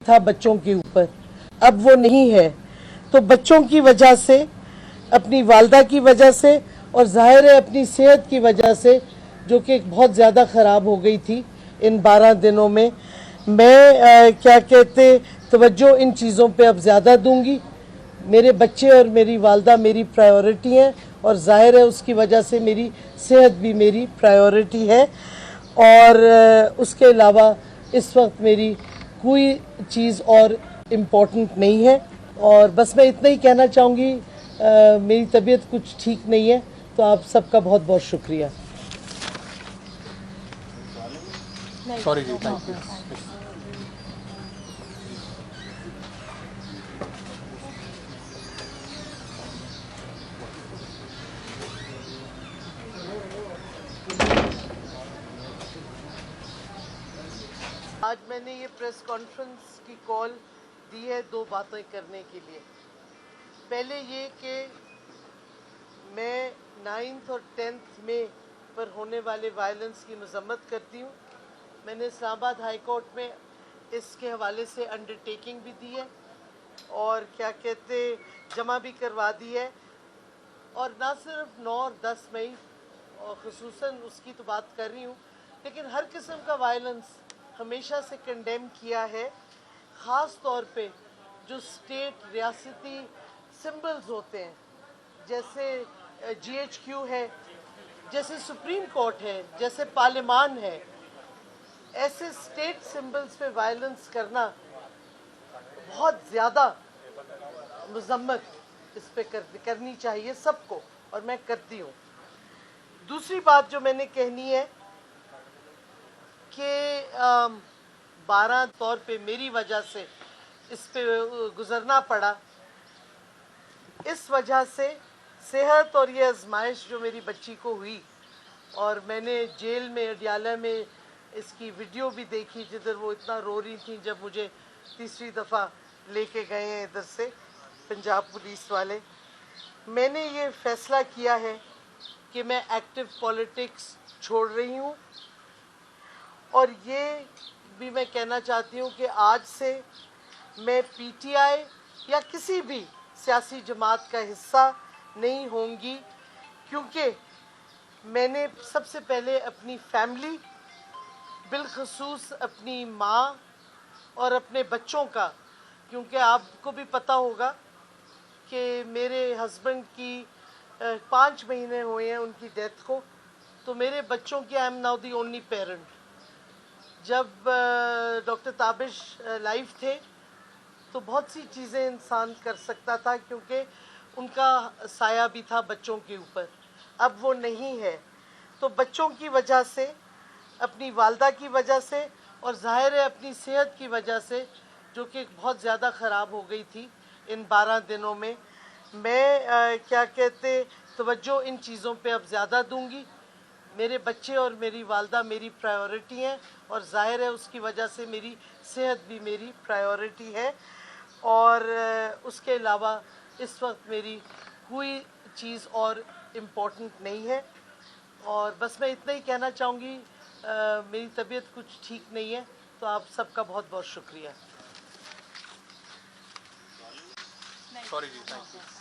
था बच्चों के ऊपर, अब वो नहीं है। तो बच्चों की वजह से, अपनी वालदा की वजह से और ज़ाहिर है अपनी सेहत की वजह से, जो कि बहुत ज़्यादा ख़राब हो गई थी इन 12 दिनों में, मैं क्या कहते तवज्जो इन चीज़ों पे अब ज़्यादा दूंगी। मेरे बच्चे और मेरी वालदा मेरी प्रायोरिटी हैं और ज़ाहिर है उसकी वजह से मेरी सेहत भी मेरी प्रायोरिटी है। और उसके अलावा इस वक्त मेरी कोई चीज़ और इम्पोर्टेंट नहीं है। और बस मैं इतना ही कहना चाहूँगी, मेरी तबीयत कुछ ठीक नहीं है, तो आप सबका बहुत बहुत शुक्रिया। सॉरी जी, थैंक यू। आज मैंने ये प्रेस कॉन्फ्रेंस की कॉल दी है दो बातें करने के लिए। पहले ये कि मैं 9th और 10th मई पर होने वाले वायलेंस की मजम्मत करती हूँ। मैंने इस्लामाबाद हाई कोर्ट में इसके हवाले से अंडरटेकिंग भी दी है और क्या कहते जमा भी करवा दी है। और ना सिर्फ 9 और 10 मई और ख़ुसूसन उसकी तो बात कर रही हूँ, लेकिन हर किस्म का वायलेंस हमेशा से कंडेम किया है। ख़ास तौर पे जो स्टेट रियासती सिंबल्स होते हैं, जैसे GHQ है, जैसे सुप्रीम कोर्ट है, जैसे पार्लियामान है, ऐसे स्टेट सिंबल्स पे वायलेंस करना बहुत ज़्यादा मजम्मत इस पे करनी चाहिए सबको, और मैं करती हूँ। दूसरी बात जो मैंने कहनी है कि 12 तौर पे मेरी वजह से इस पे गुजरना पड़ा। इस वजह से सेहत और ये आजमाइश जो मेरी बच्ची को हुई, और मैंने जेल में अडियाला में इसकी वीडियो भी देखी जिधर वो इतना रो रही थी जब मुझे तीसरी दफ़ा लेके गए हैं इधर से पंजाब पुलिस वाले। मैंने ये फ़ैसला किया है कि मैं एक्टिव पॉलिटिक्स छोड़ रही हूँ। और ये भी मैं कहना चाहती हूँ कि आज से मैं PTI या किसी भी सियासी जमात का हिस्सा नहीं होंगी, क्योंकि मैंने सबसे पहले अपनी फैमिली, बिलखसूस अपनी माँ और अपने बच्चों का, क्योंकि आपको भी पता होगा कि मेरे हस्बैंड की 5 महीने हुए हैं उनकी डेथ को, तो मेरे बच्चों की I am now the only parent. जब डॉक्टर ताबिश लाइव थे तो बहुत सी चीज़ें इंसान कर सकता था, क्योंकि उनका साया भी था बच्चों के ऊपर, अब वो नहीं है। तो बच्चों की वजह से, अपनी वालदा की वजह से और ज़ाहिर है अपनी सेहत की वजह से, जो कि बहुत ज़्यादा ख़राब हो गई थी इन 12 दिनों में, मैं क्या कहते तवज्जो इन चीज़ों पे अब ज़्यादा दूंगी। मेरे बच्चे और मेरी वालदा मेरी प्रायोरिटी हैं और ज़ाहिर है उसकी वजह से मेरी सेहत भी मेरी प्रायोरिटी है। और उसके अलावा इस वक्त मेरी कोई चीज़ और इम्पोर्टेंट नहीं है। और बस मैं इतना ही कहना चाहूँगी, मेरी तबीयत कुछ ठीक नहीं है, तो आप सबका बहुत बहुत शुक्रिया। सॉरी जी, थैंक यू।